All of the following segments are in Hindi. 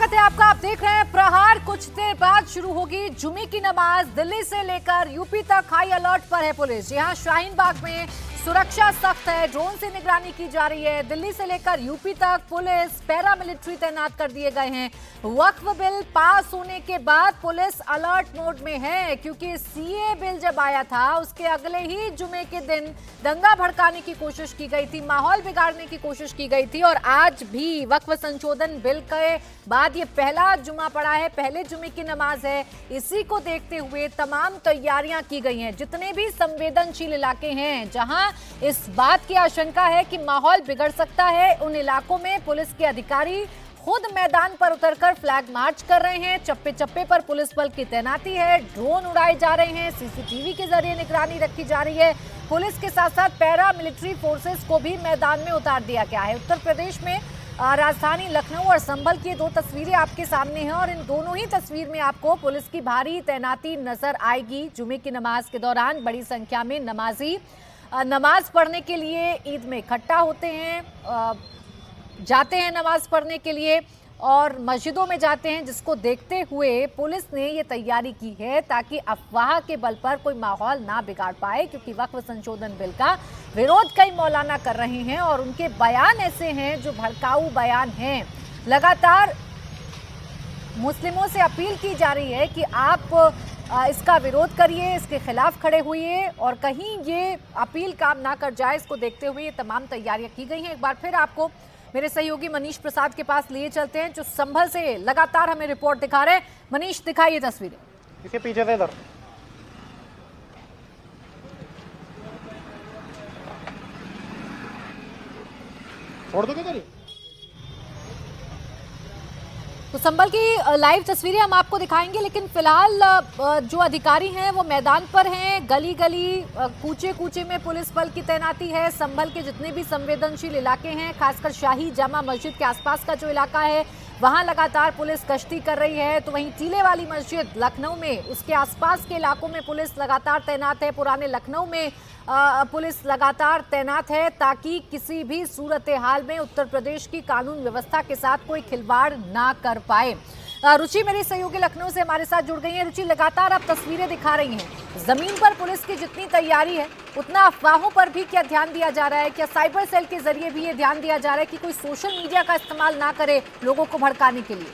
स्वागत है आपका। आप देख रहे हैं प्रहार। कुछ देर बाद शुरू होगी जुमे की नमाज। दिल्ली से लेकर यूपी तक हाई अलर्ट पर है पुलिस। यहाँ शाहीन बाग में सुरक्षा सख्त है, ड्रोन से निगरानी की जा रही है। दिल्ली से लेकर यूपी तक पुलिस पैरामिलिट्री तैनात कर दिए गए हैं। वक्फ बिल पास होने के बाद पुलिस अलर्ट मोड में है, क्योंकि सीए बिल जब आया था उसके अगले ही जुमे के दिन दंगा भड़काने की कोशिश की गई थी, माहौल बिगाड़ने की कोशिश की गई थी। और आज भी वक्फ संशोधन बिल के बाद ये पहला जुमा पड़ा है, पहले जुमे की नमाज है। इसी को देखते हुए तमाम तैयारियां की गई हैं। जितने भी संवेदनशील इलाके हैं जहां इस बात की आशंका है कि माहौल बिगड़ सकता है, उन इलाकों में पुलिस के अधिकारी खुद मैदान पर उतरकर फ्लैग मार्च कर रहे हैं। चप्पे चप्पे पर पुलिस बल की तैनाती है, ड्रोन उड़ाए जा रहे हैं, सीसीटीवी के जरिए निगरानी रखी जा रही है। पुलिस के साथ साथ पैरा मिलिट्री फोर्सेस को भी मैदान में उतार दिया गया है। उत्तर प्रदेश में राजधानी लखनऊ और संभल की दो तस्वीरें आपके सामने हैं और इन दोनों ही तस्वीर में आपको पुलिस की भारी तैनाती नजर आएगी। जुमे की नमाज के दौरान बड़ी संख्या में नमाजी नमाज पढ़ने के लिए ईद में इकट्ठा होते हैं, जाते हैं नमाज पढ़ने के लिए और मस्जिदों में जाते हैं, जिसको देखते हुए पुलिस ने ये तैयारी की है ताकि अफवाह के बल पर कोई माहौल ना बिगाड़ पाए। क्योंकि वक्फ संशोधन बिल का विरोध कई मौलाना कर रहे हैं और उनके बयान ऐसे हैं जो भड़काऊ बयान हैं। लगातार मुस्लिमों से अपील की जा रही है कि आप इसका विरोध करिए, इसके खिलाफ खड़े हुए और कहीं ये अपील काम ना कर जाए, इसको देखते हुए ये तमाम तैयारियां की गई हैं। एक बार फिर आपको मेरे सहयोगी मनीष प्रसाद के पास लिए चलते हैं, जो संभल से लगातार हमें रिपोर्ट दिखा रहे हैं। मनीष, दिखाइए तस्वीरें। इसके पीछे से इधर छोड़ दोगे इधर। तो संभल की लाइव तस्वीरें हम आपको दिखाएंगे, लेकिन फिलहाल जो अधिकारी हैं वो मैदान पर हैं। गली गली कूचे कूचे में पुलिस बल की तैनाती है। संभल के जितने भी संवेदनशील इलाके हैं, खासकर शाही जामा मस्जिद के आसपास का जो इलाका है, वहां लगातार पुलिस गश्ती कर रही है। तो वहीं टीले वाली मस्जिद लखनऊ में, उसके आसपास के इलाकों में पुलिस लगातार तैनात है। पुराने लखनऊ में पुलिस लगातार तैनात है ताकि किसी भी सूरत हाल में उत्तर प्रदेश की कानून व्यवस्था के साथ कोई खिलवाड़ ना कर पाए। रुचि मेरी सहयोगी लखनऊ से हमारे साथ जुड़ गई है। रुचि, लगातार आप तस्वीरें दिखा रही हैं, जमीन पर पुलिस की जितनी तैयारी है उतना अफवाहों पर भी क्या ध्यान दिया जा रहा है? क्या साइबर सेल के जरिए भी ये ध्यान दिया जा रहा है कि कोई सोशल मीडिया का इस्तेमाल ना करे लोगों को भड़काने के लिए?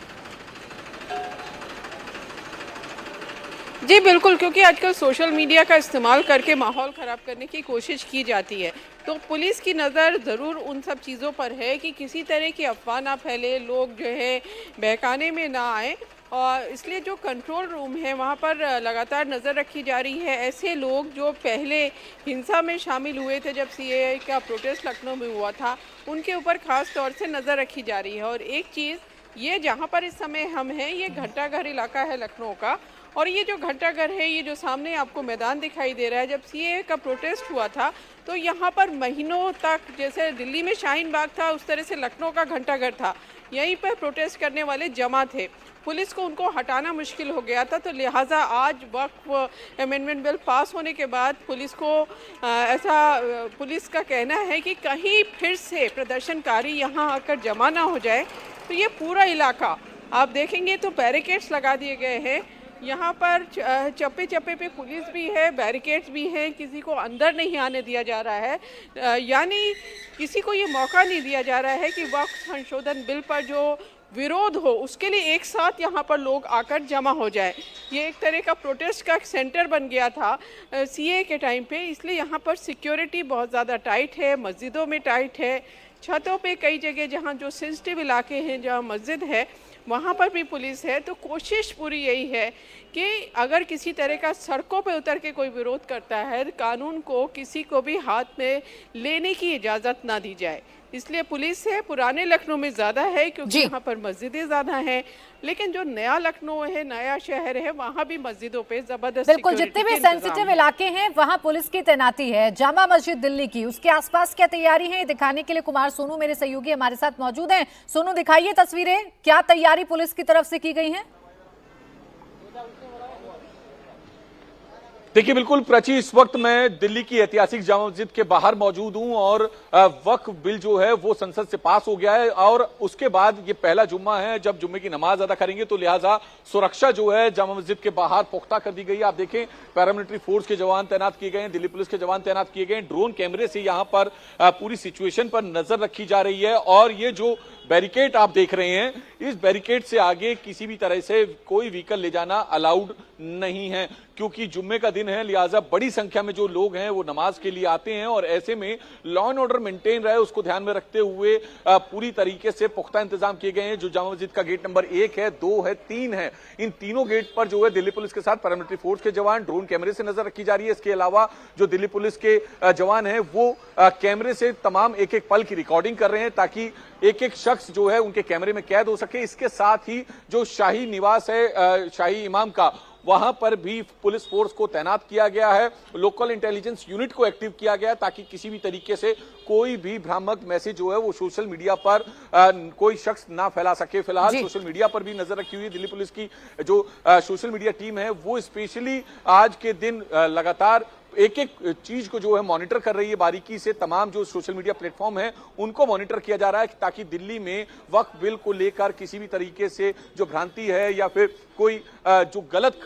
जी बिल्कुल, क्योंकि आजकल सोशल मीडिया का इस्तेमाल करके माहौल ख़राब करने की कोशिश की जाती है। तो पुलिस की नज़र ज़रूर उन सब चीज़ों पर है कि किसी तरह की अफवाह ना फैले, लोग जो है बहकाने में ना आए। और इसलिए जो कंट्रोल रूम है वहाँ पर लगातार नज़र रखी जा रही है। ऐसे लोग जो पहले हिंसा में शामिल हुए थे जब सीएए का प्रोटेस्ट लखनऊ में हुआ था, उनके ऊपर ख़ास तौर से नज़र रखी जा रही है। और एक चीज़ ये, जहाँ पर इस समय हम हैं, ये घंटाघर इलाका है लखनऊ का। और ये जो घंटाघर है, ये जो सामने आपको मैदान दिखाई दे रहा है, जब सीएए का प्रोटेस्ट हुआ था तो यहाँ पर महीनों तक, जैसे दिल्ली में शाहीन बाग था उस तरह से लखनऊ का घंटाघर था। यहीं पर प्रोटेस्ट करने वाले जमा थे, पुलिस को उनको हटाना मुश्किल हो गया था। तो लिहाजा आज वक्फ अमेंडमेंट बिल पास होने के बाद पुलिस को पुलिस का कहना है कि कहीं फिर से प्रदर्शनकारी यहाँ आकर जमा ना हो जाए। तो ये पूरा इलाका आप देखेंगे तो बैरिकेड्स लगा दिए गए हैं। यहाँ पर चप्पे चप्पे पे पुलिस भी है, बैरिकेड्स भी हैं, किसी को अंदर नहीं आने दिया जा रहा है। यानी किसी को ये मौका नहीं दिया जा रहा है कि वक्फ संशोधन बिल पर जो विरोध हो उसके लिए एक साथ यहाँ पर लोग आकर जमा हो जाए। ये एक तरह का प्रोटेस्ट का सेंटर बन गया था सीए के टाइम पे, इसलिए यहाँ पर सिक्योरिटी बहुत ज़्यादा टाइट है, मस्जिदों में टाइट है, छतों पे कई जगह जहाँ जो सेंसिटिव इलाके हैं, जहाँ मस्जिद है, वहाँ पर भी पुलिस है। तो कोशिश पूरी यही है कि अगर किसी तरह का सड़कों पे उतर के कोई विरोध करता है, कानून को किसी को भी हाथ में लेने की इजाज़त ना दी जाए। इसलिए पुलिस है पुराने लखनऊ में ज़्यादा है क्योंकि यहाँ पर मस्जिदें ज़्यादा हैं, लेकिन जो नया लखनऊ है, नया शहर है, वहाँ भी मस्जिदों पे ज़बरदस्त बिल्कुल, जितने भी सेंसिटिव इलाके हैं वहाँ पुलिस की तैनाती है। जामा मस्जिद दिल्ली की, उसके आसपास क्या तैयारी है, दिखाने के लिए कुमार सोनू मेरे सहयोगी हमारे साथ मौजूद हैं। सोनू, दिखाइए तस्वीरें, क्या तैयारी पुलिस की तरफ से की गई है? देखिए बिल्कुल प्राची, इस वक्त मैं दिल्ली की ऐतिहासिक जामा मस्जिद के बाहर मौजूद हूं और वक्फ बिल जो है वो संसद से पास हो गया है और उसके बाद ये पहला जुम्मा है जब जुम्मे की नमाज अदा करेंगे, तो लिहाजा सुरक्षा जो है जामा मस्जिद के बाहर पुख्ता कर दी गई है। आप देखें पैरामिलिट्री फोर्स के जवान तैनात किए गए हैं, दिल्ली पुलिस के जवान तैनात किए गए हैं, ड्रोन कैमरे से यहाँ पर पूरी सिचुएशन पर नजर रखी जा रही है। और ये जो बैरिकेड आप देख रहे हैं, इस बैरिकेड से आगे किसी भी तरह से कोई व्हीकल ले जाना अलाउड नहीं है, क्योंकि जुम्मे का दिन है, लिहाजा बड़ी संख्या में जो लोग हैं वो नमाज के लिए आते हैं और ऐसे में लॉ एंड ऑर्डर मेंटेन रहे उसको ध्यान में रखते हुए पूरी तरीके से पुख्ता इंतजाम किए गए हैं। जो जामा मस्जिद का गेट नंबर 1 है, 2 है, 3 है, इन तीनों गेट पर जो है दिल्ली पुलिस के साथ पैरामिलिट्री फोर्स के जवान, ड्रोन कैमरे से नजर रखी जा रही है। इसके अलावा जो दिल्ली पुलिस के जवान है वो कैमरे से तमाम एक एक पल की रिकॉर्डिंग कर रहे हैं ताकि एक एक शख्स जो है उनके कैमरे में कैद हो सके। इसके साथ ही जो शाही निवास है शाही इमाम का, वहां पर भी पुलिस फोर्स को तैनात किया गया है, लोकल इंटेलिजेंस यूनिट को एक्टिव किया गया है ताकि किसी भी तरीके से कोई भी भ्रामक मैसेज जो है वो सोशल मीडिया पर कोई शख्स ना फैला सके। फिलहाल सोशल मीडिया पर भी नजर रखी हुई है दिल्ली पुलिस की जो सोशल मीडिया टीम है, वो स्पेशली आज के दिन लगातार एक एक चीज को जो है मॉनिटर कर रही है बारीकी से। तमाम जो सोशल मीडिया प्लेटफॉर्म है उनको मॉनिटर किया जा रहा है ताकि दिल्ली में वक्फ बिल को लेकर किसी भी तरीके से जो भ्रांति है या फिर कोई जो गलत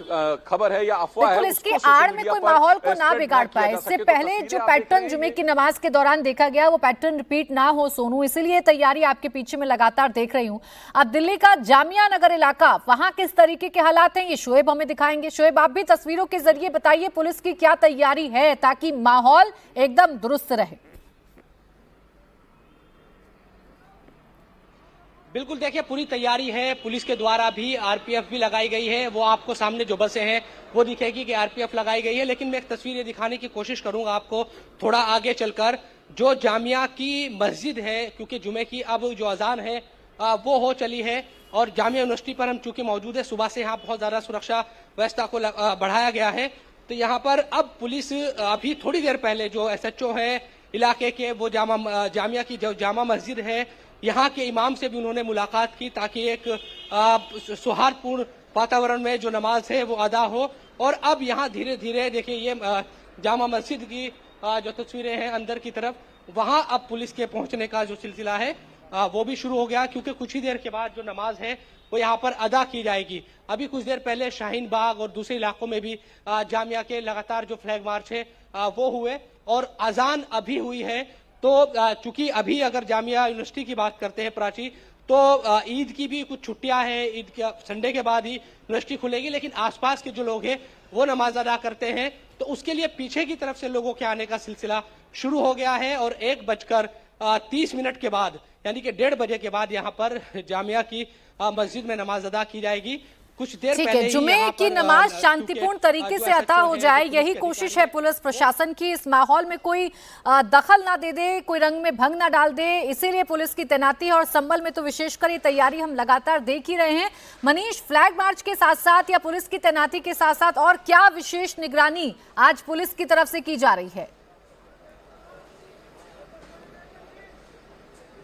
खबर है या अफवाह है, इसकी आड़ में कोई माहौल को ना बिगाड़ पाए। इससे पहले जो पैटर्न जुमे की नमाज के दौरान देखा गया वो पैटर्न रिपीट ना हो सोनू, इसीलिए तैयारी आपके पीछे में लगातार देख रही हूँ। अब दिल्ली का जामिया नगर इलाका, वहां किस तरीके के हालात हैं ये शोएब हमें दिखाएंगे। शोएब, आप भी तस्वीरों के जरिए बताइए पुलिस की क्या तैयारी है ताकि माहौल एकदम दुरुस्त रहे। बिल्कुल, देखिए पूरी तैयारी है, पुलिस के द्वारा भी आरपीएफ भी लगाई गई है। वो आपको सामने जो बसें हैं वो दिखेगी कि आरपीएफ लगाई गई है, लेकिन मैं एक तस्वीर ये दिखाने की कोशिश करूंगा आपको थोड़ा आगे चलकर। जो जामिया की मस्जिद है, क्योंकि जुमे की अब जो अजान है वो हो चली है और जामिया यूनिवर्सिटी पर हम चूंकि मौजूद है, सुबह से यहाँ बहुत ज्यादा सुरक्षा व्यवस्था को बढ़ाया गया है। तो यहाँ पर अब पुलिस अभी थोड़ी देर पहले जो एसएचओ है इलाके के, वो जामिया की जो जामा मस्जिद है, यहाँ के इमाम से भी उन्होंने मुलाकात की ताकि एक सौहार्दपूर्ण वातावरण में जो नमाज है वो अदा हो। और अब यहाँ धीरे धीरे देखिए ये जामा मस्जिद की जो तस्वीरें हैं अंदर की तरफ, वहाँ अब पुलिस के पहुंचने का जो सिलसिला है वो भी शुरू हो गया, क्योंकि कुछ ही देर के बाद जो नमाज है वो यहाँ पर अदा की जाएगी। अभी कुछ देर पहले शाहीन बाग और दूसरे इलाकों में भी जामिया के लगातार जो फ्लैग मार्च है वो हुए और अजान अभी हुई है। तो चूंकि अभी अगर जामिया यूनिवर्सिटी की बात करते हैं प्राची, तो ईद की भी कुछ छुट्टियां हैं, ईद के संडे के बाद ही यूनिवर्सिटी खुलेगी, लेकिन आसपास के जो लोग हैं वो नमाज अदा करते हैं, तो उसके लिए पीछे की तरफ से लोगों के आने का सिलसिला शुरू हो गया है। और 1:30 के बाद यानी कि 1:30 बजे के बाद यहाँ पर जामिया की मस्जिद में नमाज अदा की जाएगी। कुछ देर पहले जुमे की नमाज शांतिपूर्ण तरीके से अदा हो जाए, यही कोशिश है पुलिस प्रशासन की। इस माहौल में कोई दखल ना दे दे, कोई रंग में भंग ना डाल दे, इसीलिए पुलिस की तैनाती है। और संभल में तो विशेषकर ये तैयारी हम लगातार देख ही रहे हैं। मनीष, फ्लैग मार्च के साथ साथ या पुलिस की तैनाती के साथ साथ और क्या विशेष निगरानी आज पुलिस की तरफ से की जा रही है?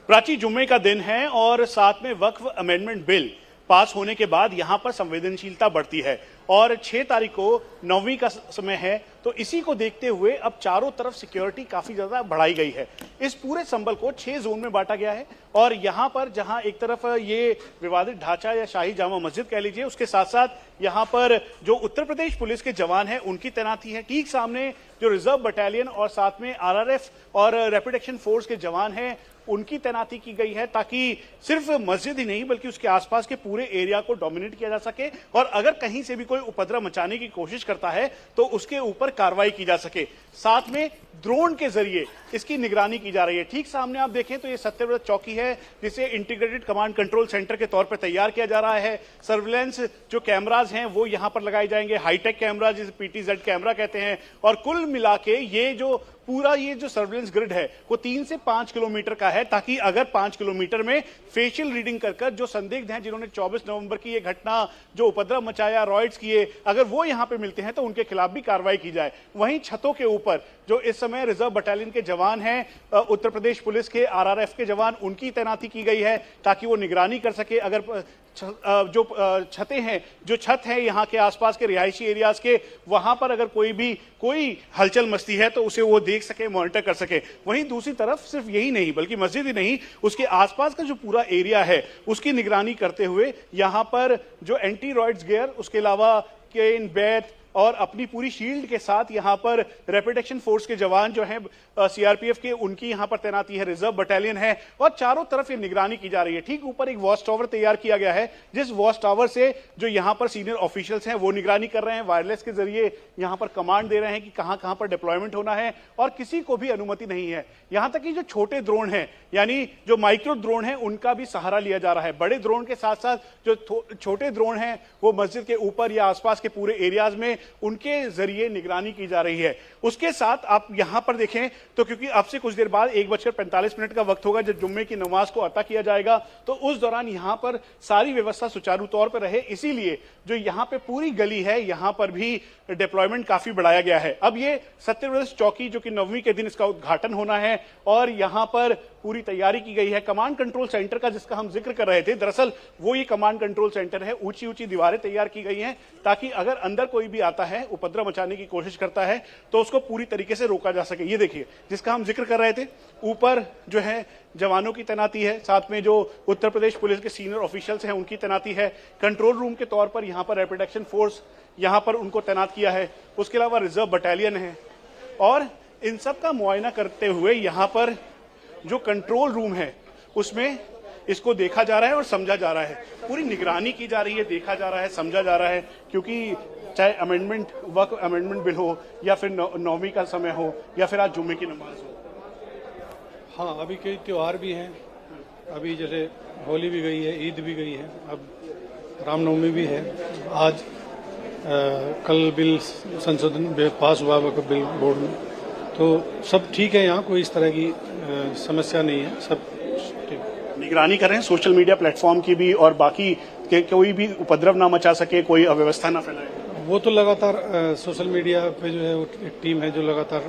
प्राची, जुम्मे का दिन है और साथ में वक्फ अमेंडमेंट बिल पास होने के बाद यहां पर संवेदनशीलता बढ़ती है और 6 तारीख को 9वीं का समय है, तो इसी को देखते हुए अब चारों तरफ सिक्योरिटी काफी ज्यादा बढ़ाई गई है। इस पूरे संभल को 6 जोन में बांटा गया है और यहां पर जहां एक तरफ ये विवादित ढांचा या शाही जामा मस्जिद कह लीजिए, उसके साथ साथ यहां पर जो उत्तर प्रदेश पुलिस के जवान हैं उनकी तैनाती है। ठीक सामने जो रिजर्व बटालियन और साथ में आरआरएफ और रैपिड एक्शन फोर्स के जवान हैं उनकी तैनाती की गई है ताकि सिर्फ मस्जिद ही नहीं बल्कि उसके आसपास के पूरे एरिया को डोमिनेट किया जा सके और अगर कहीं से भी कोई उपद्रव मचाने की कोशिश करता है तो उसके ऊपर कार्रवाई की जा सके। साथ में ड्रोन के जरिए इसकी निगरानी की जा रही है। ठीक सामने आप देखें तो ये सत्यव्रत चौकी है जिसे इंटीग्रेटेड कमांड कंट्रोल सेंटर के तौर पर तैयार किया जा रहा है। सर्विलेंस जो कैमराज हैं वो यहां पर लगाए जाएंगे, हाईटेक कैमरा जिसे पीटीजेड कैमरा कहते हैं। और कुल मिला के ये जो पूरा ये जो सर्विलेंस ग्रिड है वो 3 से 5 किलोमीटर का है, ताकि अगर 5 किलोमीटर में फेशियल रीडिंग कर जो संदिग्ध हैं जिन्होंने 24 नवंबर की ये घटना जो उपद्रव मचाया, रॉयट्स किए, अगर वो यहां पे मिलते हैं तो उनके खिलाफ भी कार्रवाई की जाए। वहीं छतों के ऊपर जो इस समय रिजर्व बटालियन के जवान हैं, उत्तर प्रदेश पुलिस के आरआरएफ के जवान, उनकी तैनाती की गई है ताकि वो निगरानी कर सके। अगर जो छतें हैं, जो छत है यहाँ के आसपास के रिहायशी एरियाज के, वहां पर अगर कोई हलचल मस्ती है तो उसे वो देख सके, मॉनिटर कर सके। वहीं दूसरी तरफ सिर्फ यही नहीं बल्कि मस्जिद ही नहीं, उसके आसपास का जो पूरा एरिया है उसकी निगरानी करते हुए यहाँ पर जो एंटी रॉयड्स गियर, उसके अलावा केन, बैट और अपनी पूरी शील्ड के साथ यहाँ पर रैपिड एक्शन फोर्स के जवान जो हैं सीआरपीएफ के, उनकी यहाँ पर तैनाती है, रिजर्व बटालियन है और चारों तरफ ये निगरानी की जा रही है। ठीक ऊपर एक वॉच टावर तैयार किया गया है, जिस वॉच टावर से जो यहाँ पर सीनियर ऑफिशियल्स हैं वो निगरानी कर रहे हैं, वायरलेस के जरिए यहाँ पर कमांड दे रहे हैं कि कहां कहां पर डिप्लॉयमेंट होना है और किसी को भी अनुमति नहीं है। यहां तक कि जो छोटे ड्रोन हैं, यानी जो माइक्रो ड्रोन है, उनका भी सहारा लिया जा रहा है। बड़े ड्रोन के साथ साथ जो छोटे ड्रोन हैं वो मस्जिद के ऊपर या आसपास के पूरे एरियाज में उनके जरिए निगरानी की जा रही है। उसके साथ आप यहां पर देखें तो क्योंकि अब से कुछ देर बाद 1:45 का वक्त होगा जब जुम्मे की नमाज को अता किया जाएगा, तो उस दौरान यहां पर सारी व्यवस्था सुचारू तौर पर रहे, इसीलिए जो यहां पे पूरी गली है यहां पर भी डिप्लॉयमेंट काफी बढ़ाया गया है। अब ये सत्यव्रत चौकी जो कि 9वीं के दिन इसका उद्घाटन होना है और यहां पर पूरी तैयारी की गई है। कमांड कंट्रोल सेंटर का जिसका हम जिक्र कर रहे थे, दरअसल वो ये कमांड कंट्रोल सेंटर है। ऊंची ऊंची दीवारें तैयार की गई हैं ताकि अगर अंदर कोई भी आता है, उपद्रव मचाने की कोशिश करता है, तो उसको पूरी तरीके से रोका जा सके। ये देखिए जिसका हम जिक्र कर रहे थे, ऊपर जो है जवानों की तैनाती है, साथ में जो उत्तर प्रदेश पुलिस के सीनियर ऑफिशियल्स हैं उनकी तैनाती है। कंट्रोल रूम के तौर पर यहाँ पर रैपिड एक्शन फोर्स यहाँ पर उनको तैनात किया है। उसके अलावा रिजर्व बटालियन है और इन सब का मुआयना करते हुए यहाँ पर जो कंट्रोल रूम है उसमें इसको देखा जा रहा है और समझा जा रहा है। पूरी निगरानी की जा रही है, देखा जा रहा है, समझा जा रहा है, क्योंकि चाहे वक्फ अमेंडमेंट बिल हो या फिर 9वीं का समय हो या फिर आज जुम्मे की नमाज हो। हाँ, अभी कई त्यौहार भी हैं। अभी जैसे होली भी गई है, ईद भी गई है, अब रामनवमी भी है। आज कल बिल संशोधन पास हुआ वक्फ बिल बोर्ड में, तो सब ठीक है। यहाँ कोई इस तरह की समस्या नहीं है, सब ठीक। निगरानी कर रहे हैं सोशल मीडिया प्लेटफॉर्म की भी और बाकी के कोई भी उपद्रव ना मचा सके, कोई अव्यवस्था ना फैलाए। वो तो लगातार सोशल मीडिया पे जो है एक टीम है जो लगातार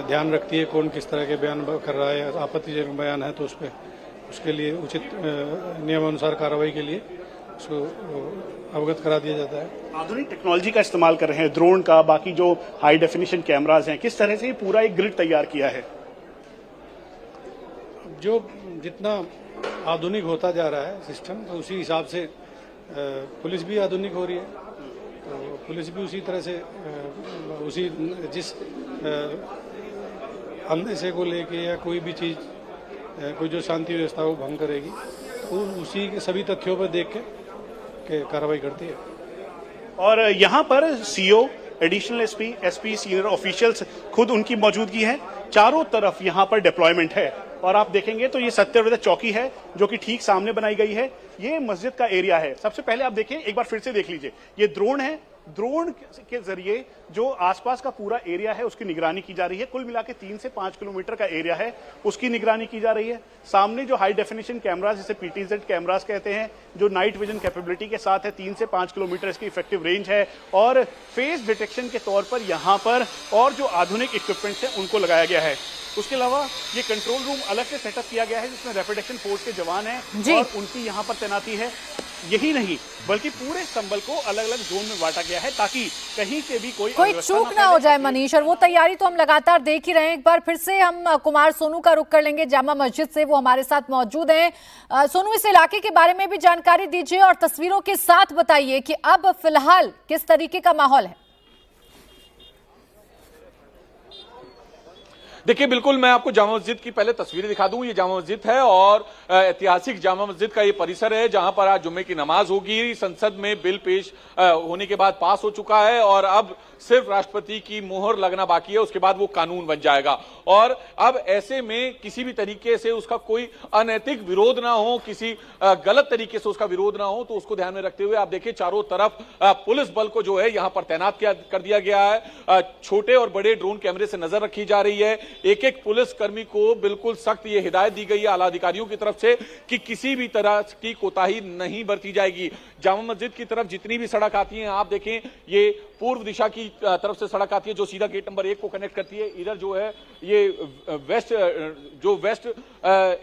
ध्यान रखती है कौन किस तरह के बयान कर रहा है। आपत्तिजनक बयान है तो उसके लिए उचित नियमानुसार कार्रवाई के लिए उसको अवगत करा दिया जाता है। आधुनिक टेक्नोलॉजी का इस्तेमाल कर रहे हैं, ड्रोन का, बाकी जो हाई डेफिनेशन कैमराज हैं, किस तरह से पूरा एक ग्रिड तैयार किया है। जो जितना आधुनिक होता जा रहा है सिस्टम, तो उसी हिसाब से पुलिस भी आधुनिक हो रही है, तो पुलिस भी उसी तरह से उसी जिस अंदेशे को लेके या कोई भी चीज़ कोई जो शांति व्यवस्था को भंग करेगी तो उसी के सभी तथ्यों पर देख के कार्रवाई करती है। और यहाँ पर CO, additional SP, senior officials खुद उनकी मौजूदगी है। चारों तरफ यहाँ पर डिप्लॉयमेंट है और आप देखेंगे तो ये सत्यव्रत चौकी है जो कि ठीक सामने बनाई गई है। ये मस्जिद का एरिया है। सबसे पहले आप देखें, एक बार फिर से देख लीजिए, ये ड्रोन है। ड्रोन के जरिए जो आसपास का पूरा एरिया है उसकी निगरानी की जा रही है। कुल मिला के 3 से 5 किलोमीटर का एरिया है, उसकी निगरानी की जा रही है। सामने जो हाई डेफिनेशन कैमरास, जिसे पीटीजेड कैमरास कहते हैं, जो नाइट विजन कैपेबिलिटी के साथ है, 3 से 5 किलोमीटर इसकी इफेक्टिव रेंज है। और फेस डिटेक्शन के तौर पर यहाँ पर और जो आधुनिक इक्विपमेंट्स हैं उनको लगाया गया है। उसके अलावा ये कंट्रोल रूम अलग से सेटअप किया गया है जिसमें रैपिड एक्शन फोर्स के जवान हैं और उनकी यहाँ पर तैनाती है। यही नहीं बल्कि पूरे संबल को अलग अलग जोन में बांटा गया है ताकि कहीं से भी कोई चूक ना हो जाए मनीष, और वो तैयारी तो हम लगातार देख ही रहे हैं। एक बार फिर से हम कुमार सोनू का रुख कर लेंगे जामा मस्जिद से, वो हमारे साथ मौजूद हैं। सोनू, इस इलाके के बारे में भी जानकारी दीजिए और तस्वीरों के साथ बताइए कि अब फिलहाल किस तरीके का माहौल है। देखिए बिल्कुल मैं आपको जामा मस्जिद की पहले तस्वीरें दिखा दूं। ये जामा मस्जिद है और ऐतिहासिक जामा मस्जिद का ये परिसर है जहां पर आज जुम्मे की नमाज होगी। संसद में बिल पेश होने के बाद पास हो चुका है और अब सिर्फ राष्ट्रपति की मोहर लगना बाकी है, उसके बाद वो कानून बन जाएगा। और अब ऐसे में किसी भी तरीके से उसका कोई अनैतिक विरोध ना हो, किसी गलत तरीके से उसका विरोध ना हो, तो उसको ध्यान में रखते हुए आप देखिए चारों तरफ पुलिस बल को जो है यहां पर तैनात कर दिया गया है। छोटे और बड़े ड्रोन कैमरे से नजर रखी जा रही है। एक एक पुलिस कर्मी को बिल्कुल सख्त ये हिदायत दी गई है आला अधिकारियों की तरफ से कि किसी भी तरह की कोताही नहीं बरती जाएगी। जामा मस्जिद की तरफ जितनी भी सड़क आती है आप देखें, ये पूर्व दिशा की तरफ से सड़क आती है जो सीधा गेट नंबर 1 को कनेक्ट करती है। इधर जो है ये वेस्ट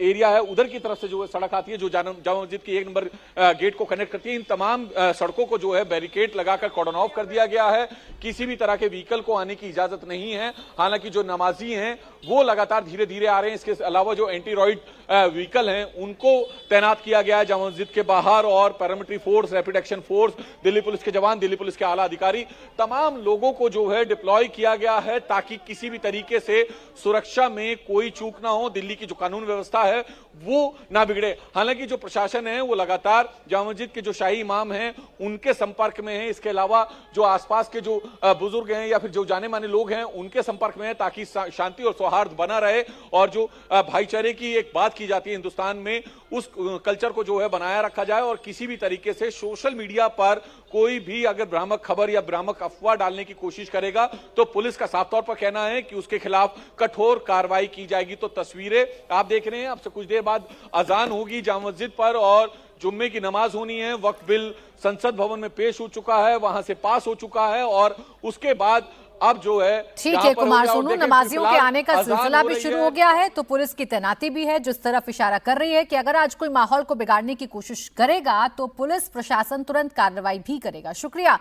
एरिया है, उधर की तरफ से जो है सड़क आती है जो जामा मस्जिद की 1 नंबर गेट को कनेक्ट करती है। इन तमाम सड़कों को जो है बैरिकेड लगाकर कॉर्डन ऑफ कर दिया गया है। किसी भी तरह के व्हीकल को आने की इजाजत नहीं है। हालांकि जो नमाजी हैं वो लगातार धीरे धीरे आ रहे हैं। इसके अलावा जो एंटी रॉइड व्हीकल हैं उनको तैनात किया गया है जामा मस्जिद के बाहर, और paramilitary force, rapid action force, Delhi police के जवान, दिल्ली पुलिस के आला अधिकारी, तमाम लोगों को जो है डिप्लॉय किया गया है ताकि किसी भी तरीके से सुरक्षा में कोई चूक ना हो, दिल्ली की जो कानून व्यवस्था है वो ना बिगड़े। हालांकि जो प्रशासन है वो लगातार जामा मस्जिद के जो शाही इमाम हैं उनके संपर्क में है। इसके अलावा जो आसपास के जो बुजुर्ग हैं या फिर जो जाने माने लोग हैं उनके संपर्क में है ताकि शांति और सौहार्द बना रहे। और जो भाईचारे की एक बात की जाती है हिंदुस्तान में, उस कल्चर को जो है बनाया रखा जाए और किसी भी तरीके से सोशल मीडिया पर कोई भी अगर भ्रामक खबर या भ्रामक अफवाह डालने की कोशिश करेगा तो पुलिस का साफ तौर पर कहना है कि उसके खिलाफ कठोर कार्रवाई की जाएगी। तो तस्वीरें आप देख रहे हैं, अब से कुछ देर बाद अजान होगी जामा मस्जिद पर और जुम्मे की नमाज होनी है। वक्फ बिल संसद भवन में पेश हो चुका है, वहां से पास हो चुका है और उसके बाद अब जो है ठीक है कुमार सोनू, नमाजियों के आने का सिलसिला भी शुरू हो गया है तो पुलिस की तैनाती भी है जिस तरफ इशारा कर रही है कि अगर आज कोई माहौल को बिगाड़ने की कोशिश करेगा तो पुलिस प्रशासन तुरंत कार्रवाई भी करेगा। शुक्रिया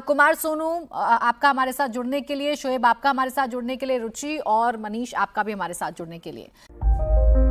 कुमार सोनू आपका हमारे साथ जुड़ने के लिए, शोएब आपका हमारे साथ जुड़ने के लिए, रुचि और मनीष आपका भी हमारे साथ जुड़ने के लिए।